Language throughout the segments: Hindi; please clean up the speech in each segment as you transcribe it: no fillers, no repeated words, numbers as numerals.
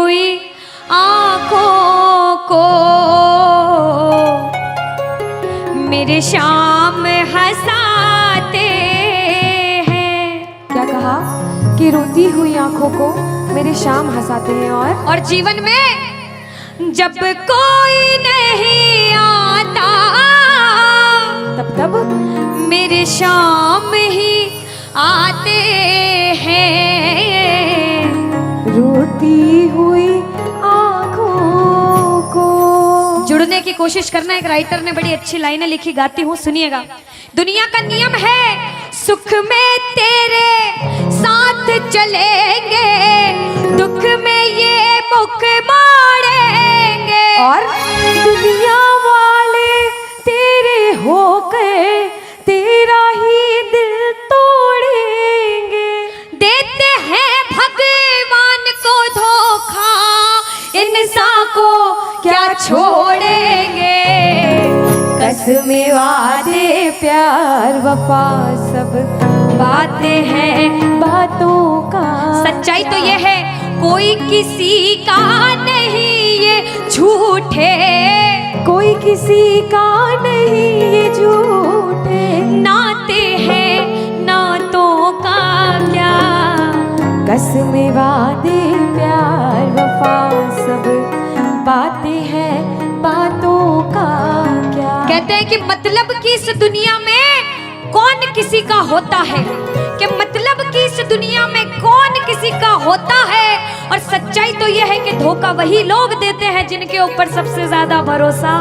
हुई आंखों को मेरे शाम हंसाते हैं। क्या कहा कि रोती हुई आंखों को मेरे शाम हंसाते हैं। और जीवन में जब कोई नहीं आता तब मेरे शाम ही आते हैं। रोती हुई आंखों को। जुड़ने की कोशिश करना। एक राइटर ने बड़ी अच्छी लाइनें लिखी, गाती हूँ, सुनिएगा। दुनिया का नियम है सुख में तेरे साथ चलेंगे, दुख में ये मुख मोड़ेंगे। और दुनिया वाले तेरे होकर तेरा ही दिल तोड़ेंगे। देते हैं भगवान को धोखा, इंसान को क्या छोड़ेंगे। कसमें वादे प्यार वफा सब बातें हैं बातों का। सच्चाई तो ये है कोई किसी का नहीं ये झूठे, कोई किसी का नहीं ये झूठे। नाते हैं नातों का क्या। कसमें वादे प्यार वफा सब बातें हैं बातों का क्या। कहते हैं कि मतलब की इस दुनिया में कौन किसी का होता है, कि मतलब कि इस दुनिया में कौन किसी का होता है। और सच्चाई तो यह है कि धोखा वही लोग देते हैं जिनके ऊपर सबसे ज्यादा भरोसा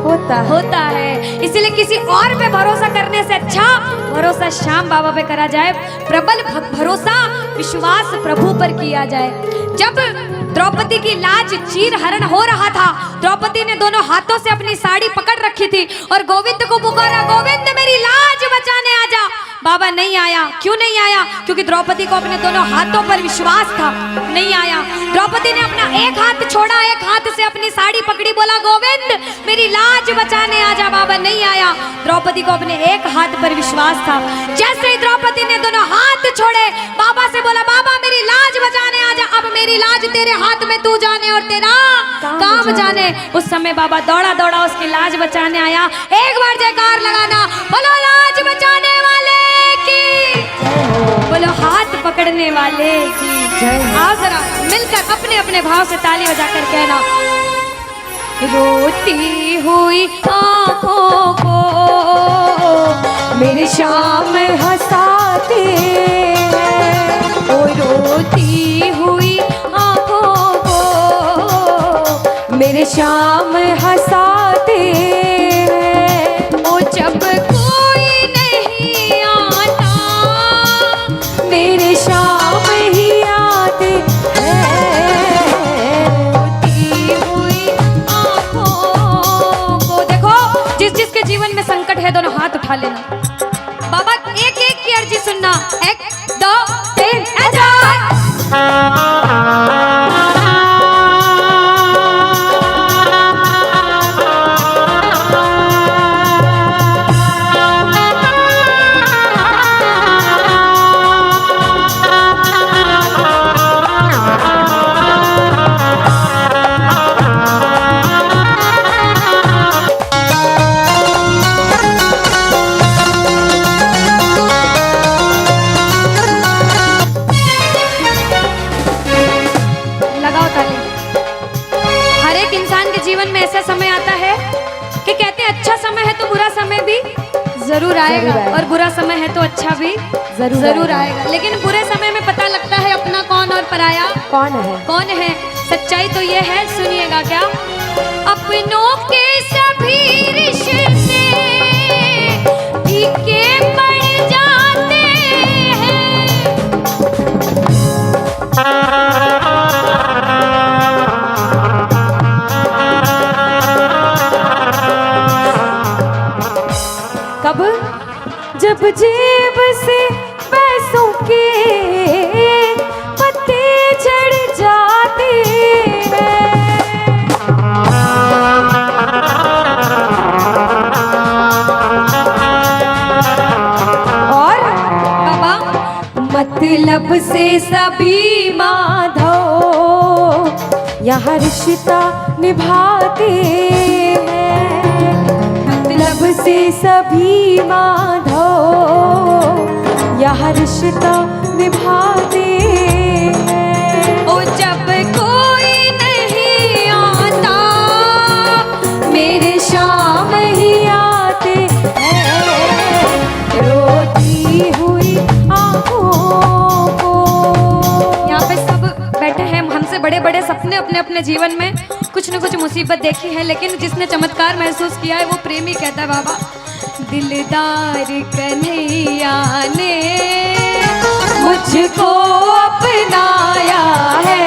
होता है। इसलिए किसी और पे भरोसा करने से अच्छा भरोसा श्याम बाबा पे करा जाए। प्रबल भरोसा विश्वास प्रभु पर किया जाए। जब द्रौपदी की लाज चीर हरण हो रहा था, द्रौपदी ने दोनों हाथों से अपनी साड़ी पकड़ रखी थी और गोविंद को पुकारा, गोविंद मेरी लाज बचाने आजा। बाबा नहीं आया। क्यों नहीं आया? क्योंकि द्रौपदी को अपने दोनों हाथों पर विश्वास था। नहीं आया। द्रौपदी ने अपना एक हाथ छोड़ा, एक हाथ से अपनी साड़ी पकड़ी, बोला गोविंद मेरी लाज बचाने आजा। बाबा नहीं आया। द्रौपदी को अपने एक हाथ पर विश्वास था। जैसे ही द्रौपदी ने दोनों हाथ छोड़े, बाबा से बोला बाबा मेरी लाज बचाने आजा। अब मेरी लाज तेरे हाथ में, तू जाने और तेरा काम जाने। उस समय बाबा दौड़ा दौड़ा उसकी लाज बचाने आया। एक बार जयकार लगाना, बोलो लाज बचाने वाले की, बोलो हाथ पकड़ने वाले की जय। आओ जरा मिलकर अपने अपने भाव से ताली बजाकर कहना, रोती हुई आंखों को मेरे शाम हंसाते हैं। ओ रोती हुई आंखों को मेरे शाम हंसाते हैं। ओ जब कोई नहीं आता मेरे शाम ही आते हैं। रोती हुई आंखों को। देखो जिस जिसके जीवन में संकट है दोनों हाथ उठा लेना। बाबा एक एक की अर्जी सुनना। 1 2 3 जीवन में ऐसा समय आता है कि कहते हैं अच्छा समय है तो बुरा समय भी जरूर आएगा, और बुरा समय है तो अच्छा भी जरूर आएगा। लेकिन बुरे समय में पता लगता है अपना कौन और पराया कौन है। सच्चाई तो ये है, सुनिएगा क्या, अपनों के सभी रिश्ते फीके पड़ जाते हैं। कब? जब जेब से पैसों के पत्ते झड़ जाते हैं। और बाबा मतलब से सभी माधव यहाँ रिश्ता निभाते हैं, मतलब से सभी माधो यहाँ रिश्ता निभाते हैं। ओ जब कोई नहीं आता मेरे शाम ही आते हैं, रोती हुई आँखों को। यहाँ पे सब बैठे हैं, हमसे बड़े बड़े सपने अपने अपने जीवन में कुछ न कुछ मुसीबत देखी है, लेकिन जिसने चमत्कार महसूस किया है वो प्रेमी कहता है बाबा, दिलदार कन्हैया ने मुझको अपनाया है,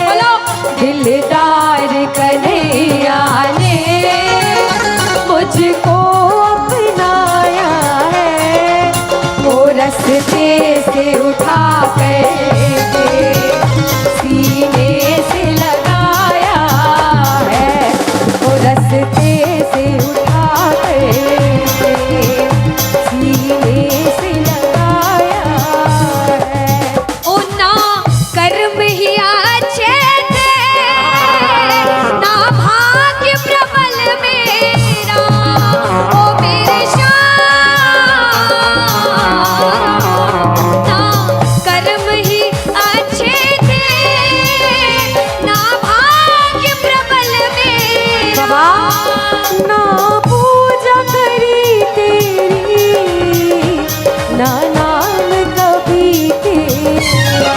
बोलो दिलदार कन्हैया ने मुझको अपनाया है, वो रस्ते से उठा कर सीने से लगाया है, वो रस्ते से उठा कर सीने से लगाया है। ओ ना कर्म ही अच्छे थे, ना भाग्य प्रबल मेरा, ओ मेरे श्याम, ना कर्म ही अच्छे थे, ना भाग्य प्रबल मेरा। बाबा ना पूजा करी तेरी, ना नाम कभी तेरा,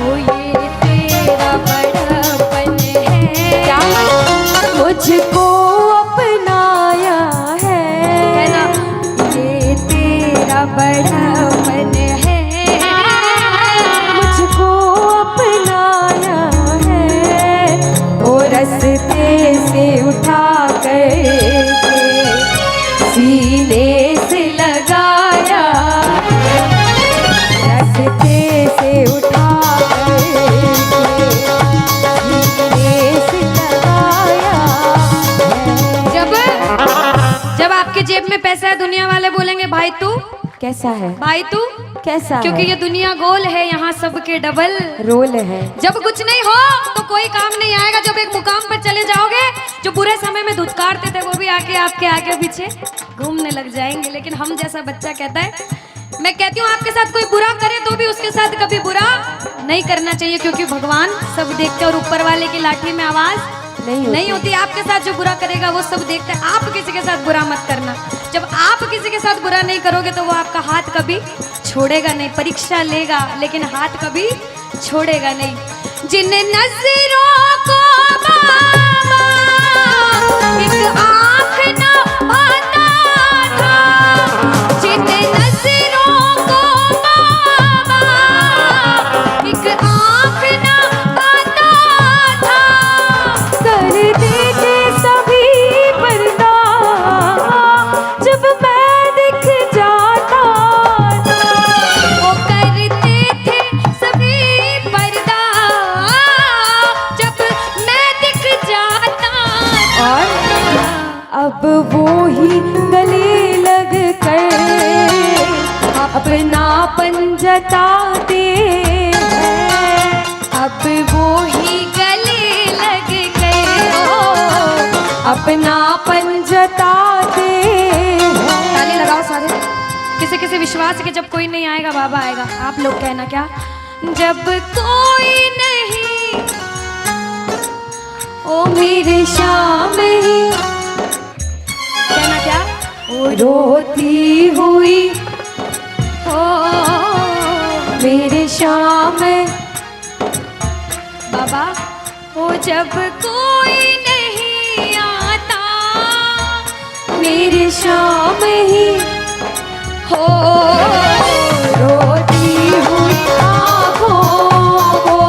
ओ ये तेरा बड़पन है, क्या मुझको अपनाया है, कहना ये तेरा बड़पन है, मुझको अपनाया है, वो रस्ते से उठा कर सीने से लगाया, रस्ते से उठा कर सीने से लगाया है। जब आपके जेब में पैसा है दुनिया वाले बोलेंगे भाई तू, कैसा है, भाई तू, कैसा क्योंकि है? ये दुनिया गोल है, यहाँ सबके डबल रोल है। जब कुछ नहीं हो तो कोई काम नहीं आएगा, जब एक मुकाम पर चले जाओगे जो बुरे समय में धुतकारते थे वो भी आके आपके आगे पीछे घूमने लग जाएंगे। लेकिन हम जैसा बच्चा कहता है, मैं कहती हूँ आपके साथ कोई बुरा करे तो भी उसके साथ कभी बुरा नहीं करना चाहिए, क्योंकि भगवान सब देखते हैं और ऊपर वाले की लाठी में आवाज नहीं होती। आपके साथ जो बुरा करेगा वो सब देखते हैं, आप किसी के साथ बुरा मत करना। जब आप किसी के साथ बुरा नहीं करोगे तो वो आपका हाथ कभी छोड़ेगा नहीं, परीक्षा लेगा लेकिन हाथ कभी छोड़ेगा नहीं। जिन नजरों को बाबा एक आँख न पाता था, जिन नजरों को बाबा एक आँख न पाता था, कर देते सभी पर्दा जब मैं दिख जाता था, वो करते थे सभी पर्दा जब मैं दिख जाता था। और अब वो ही गले लग कर अपनापन जताते हैं, अब वो ही गले लग गए, अपनापन जताते हैं। ताली लगाओ सारे। किसी किसी विश्वास के जब कोई नहीं आएगा बाबा आएगा। आप लोग कहना क्या, जब कोई नहीं ओ मेरे शाम ही, कहना क्या, ओ रोती हुई हो मेरे शाम, बाबा हो जब कोई नहीं आता मेरे शाम ही हो, रोती हुई आँखों को।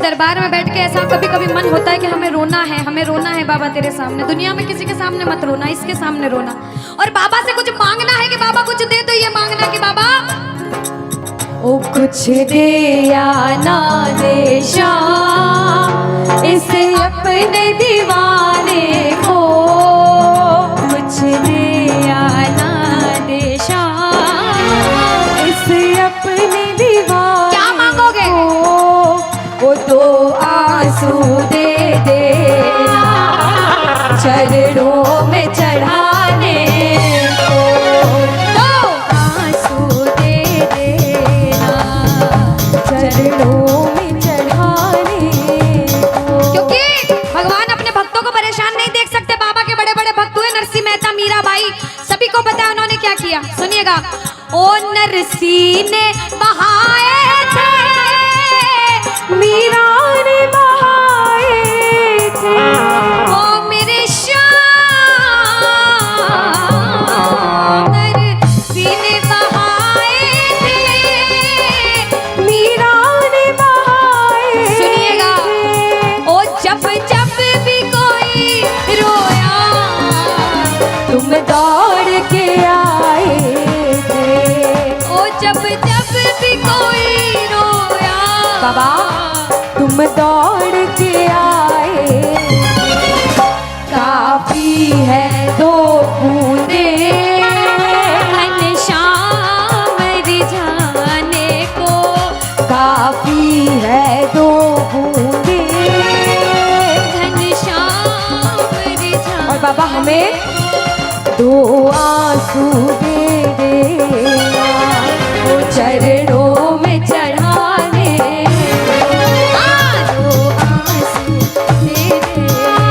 दरबार में बैठ के ऐसा कभी कभी मन होता है कि हमें रोना है बाबा तेरे सामने। दुनिया में किसी के सामने मत रोना, इसके सामने रोना। और बाबा से कुछ मांगना है कि बाबा कुछ दे, तो ये मांगना कि बाबा ओ कुछ दे या ना दे श्याम इस अपने दीवाने को, कुछ दे या ना दे श्याम इस अपने दीवाने। क्या मांगोगे? वो तो आंसू दे देना चरणों में चढ़ाने को, तो आंसू दे देना चरणों में चढ़ाने को। क्योंकि भगवान अपने भक्तों को परेशान नहीं देख सकते। बाबा के बड़े बड़े भक्त हुए नरसिंह मेहता, मीराबाई, सभी को पता है उन्होंने क्या किया। सुनिएगा। ओ नरसिंह ने बहाए थे, मीरा ने बहाए थे, ओ मेरे श्याम नरसिंह ने बहाए थे, मीरा ने बहाए। सुनिएगा। ओ जब जब भी कोई रोया तुम दौड़ के आए थे, ओ जब जब भी कोई रोया बाबा तुम दौड़ के आए। काफी है दो बूंदे घनश्याम रिझाने को, काफी है दो बूंदे। घनश्याम रिझाने। और बाबा हमें दो आंसू दे देना वो चरणों में चढ़ाने को, दो आंसू दे देना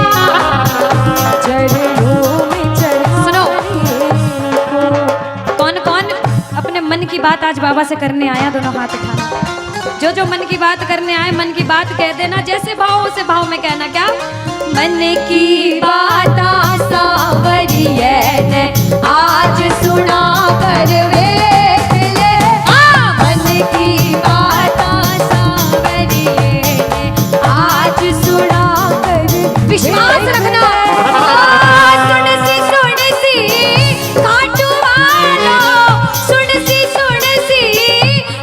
चरणों में चढ़ाने को। कौन कौन अपने मन की बात आज बाबा से करने आया? दोनों हाथ उठाना। जो जो मन की बात करने आए, मन की बात कह देना। जैसे भाव उसे भाव में कहना। क्या? मन की बात सावरिये ने आज सुना कर वेख ले। मन की बात सावरिये ने आज सुना कर। विश्वास रखना। सुन सी खाटू वाला, सुन सी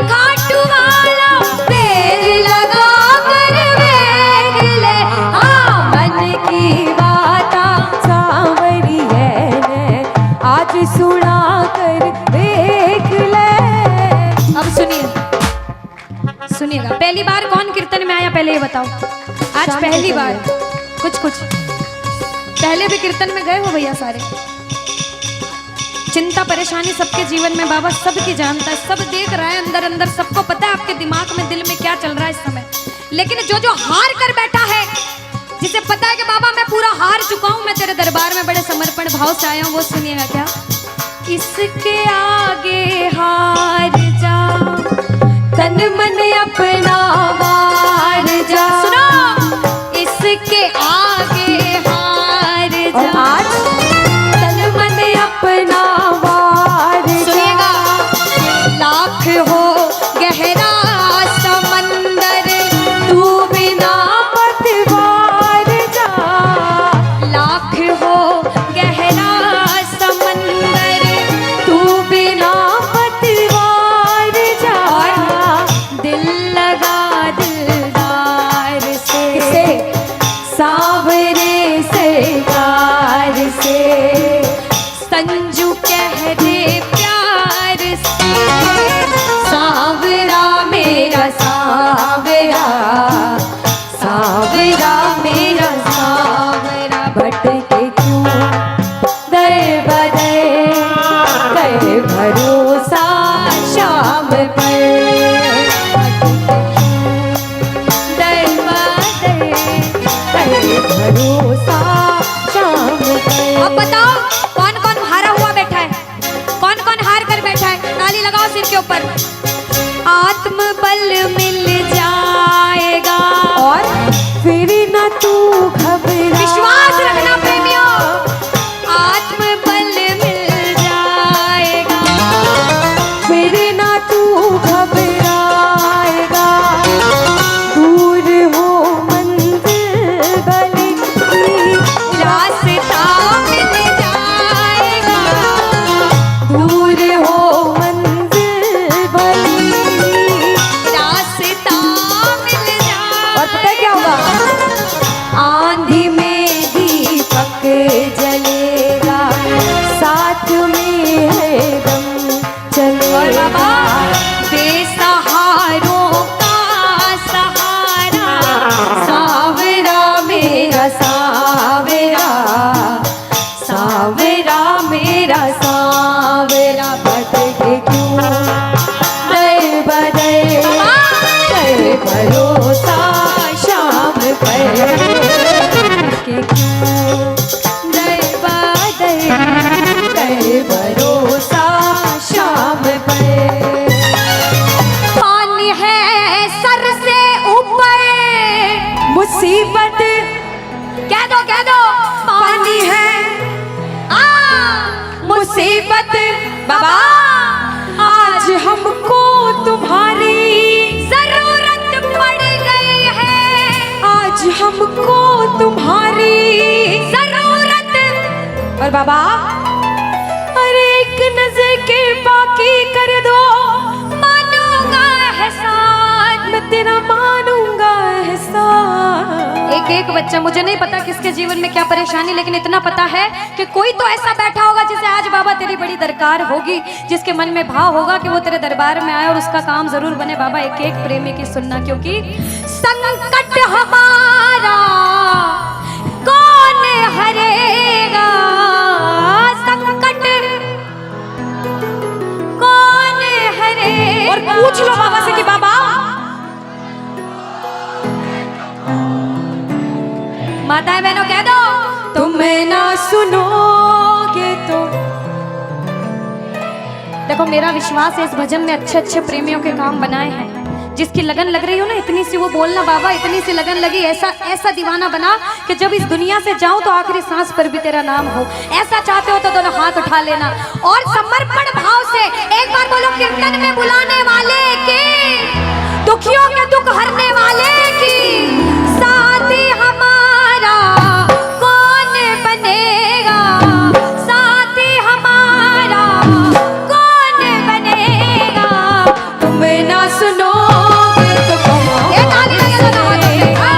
खाटू वाला, देर लगा कर वेख ले। मन की बात सांवरिये ने आज सुना कर देख ले। अब सुनिएगा। पहली बार कौन कीर्तन में आया पहले ये बताओ। आज शाम पहली को बार। कुछ पहले भी कीर्तन में गए हो भैया सारे? चिंता परेशानी सबके जीवन में बाबा सबकी जानता है, सब देख रहा है अंदर अंदर, सबको पता है आपके दिमाग में दिल में क्या चल रहा है इस समय। लेकिन जो जो हार कर बैठा है, जिसे पता है कि बाबा मैं पूरा हार चुका हूं, मैं तेरे दरबार में बड़े समर्पण भाव से आया हूं, वो सुनिएगा। क्या? इसके आगे हार जा, तन मन अपना वार जा। सुनो। इसके आगे हार और जा। आज तन मन अपना वार जा। सुनिएगा। लाख हो गहरा समंदर, तू बिना पतवार जा। लाख हो गहरा समंदर, तू बिना पतवार जा। दिल लगा दे मुसीबत कह दो पानी है, मुसीबत बाबा आज हमको तुम्हारी जरूरत पड़ गई है, आज हमको तुम्हारी जरूरत। और बाबा अरे एक नजर के बाकी कर दो, मानूंगा एहसान, मैं तेरा मानूंगा एहसान। एक बच्चा, मुझे नहीं पता किसके जीवन में क्या परेशानी, लेकिन इतना पता है कि कोई तो ऐसा बैठा होगा जिसे आज बाबा तेरी बड़ी दरकार होगी, जिसके मन में भाव होगा कि वो तेरे दरबार में आए और उसका काम जरूर बने। बाबा एक एक प्रेमी की सुनना, क्योंकि संकट हमारा कौन हरेगा, संकट कौन हरेगा। और पूछ लो बाबा से कि बाबा माताएं बहनों कह दो, तुम ना सुनोगे तो। देखो मेरा विश्वास है इस भजन में अच्छे अच्छे प्रेमियों के काम बनाए हैं। जिसकी लगन लग रही हो ना, इतनी सी वो बोलना बाबा, इतनी सी लगन लगी, ऐसा ऐसा दीवाना बना कि जब इस दुनिया से जाऊं तो आखिरी सांस पर भी तेरा नाम हो। ऐसा चाहते हो तो दोनों हाथ उठा लेना और समर्पण भाव से एक बार बोलो, कीर्तन में बुलाने वाले की, दुखियों के दुख हरने वाले की, साथी हमारा कौन बनेगा, साथी हमारा कौन बनेगा। तुम ना सुनोगे तो कौन सुनेगा,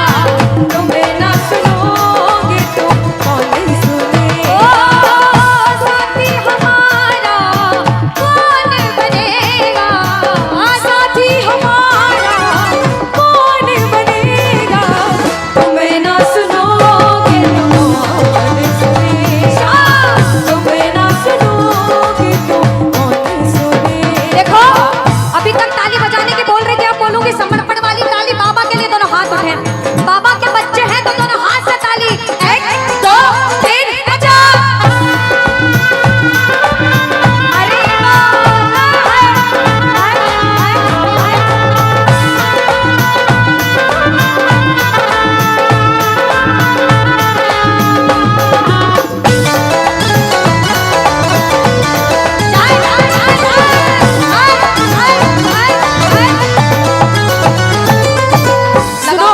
तुम ना सुनोगे तो कौन सुनेगा। साथी हमारा कौन बनेगा, साथी हमारा कौन बनेगा, तुम ना सुनोगे तो कौन सुनेगा, तुम ना सुनोगे तो कौन सुनेगा। देखो अभी तक ताली बजाने की बोल रही थी, अब बोलूंगी समर्पण वाली ताली। बाबा के लिए दोनों हाथ उठे, बाबा के बच्चे हैं तो दोनों हाथ से ताली, 1 2 3 बजा। अरे सुनो,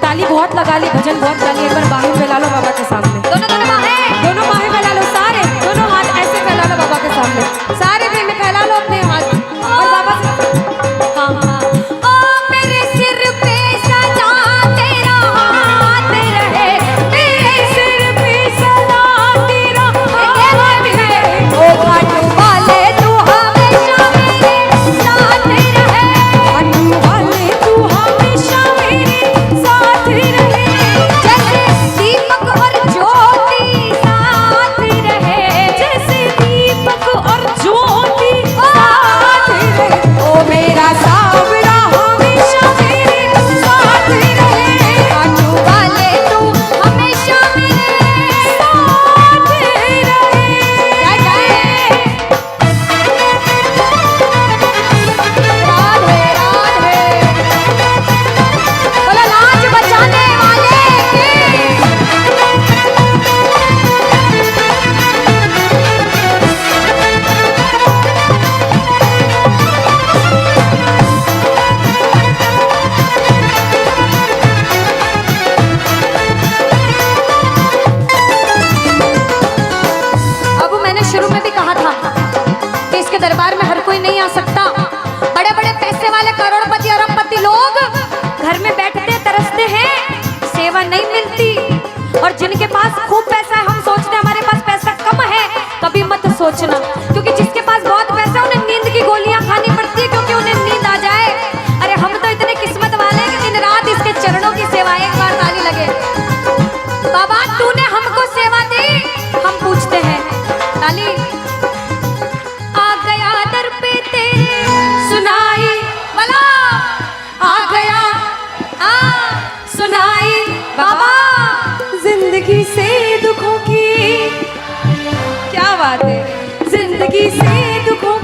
ताली बहुत लगा ली, भजन बहुत गा ली, एक बार बाहें फैला लो बाबा के सामने। दोनों दोनों बाहें, दोनों बाहें फैला लो, सारे दोनों हाथ ऐसे फैला लो बाबा के सामने, सारे प्रेमी फैला लो अपने हाथ और बाबा से हाँ हाँ। ओ मेरे सिर पे सदा तेरा हाथ रहे, मेरे सिर पे सदा तेरा हाथ रहे, ओ घाटू वाले तू हमेशा मेरे साथ रहे, घाटू वाले तू हमेशा मेरे साथ रहे, जैसे दीपक और ज्योति साथ रहे, जैसे दीपक और ज्योति साथ रहे, ओ मेरा सावरा हमेशा मेरे साथ रहे, घाटू वाले तू हमेशा मेरे साथ रहे। जय जय राधे राधे, बोलो लाज बचाने वाले की। अब मैंने शुरू में भी कहा था कि इसके दरबार में हर कोई नहीं आ सकता। बड़े बड़े पैसे वाले करोड़पति अरबपति लोग घर में बैठते तरसते हैं, सेवा नहीं मिलती। और जिनके पास खूब पैसा है, हम सोचते हैं हमारे पास पैसा कम है, कभी मत सोचना, क्योंकि जिसके पास बहुत पैसा है उन्हें नींद की गोलियां खानी पड़ती है, क्योंकि उन्हें नींद आ जाए। अरे हम तो इतने किस्मत वाले हैं कि दिन रात इसके चरणों की सेवा, एक बार ताली लगे। बाबा तूने हमको सेवा दी, हम पूछते हैं ताली। आ गया दर पे तेरे सुनाई वाला, आ गया सुनाई बाबा। जिंदगी से दुखों की, क्या बात है, जिंदगी से दुखों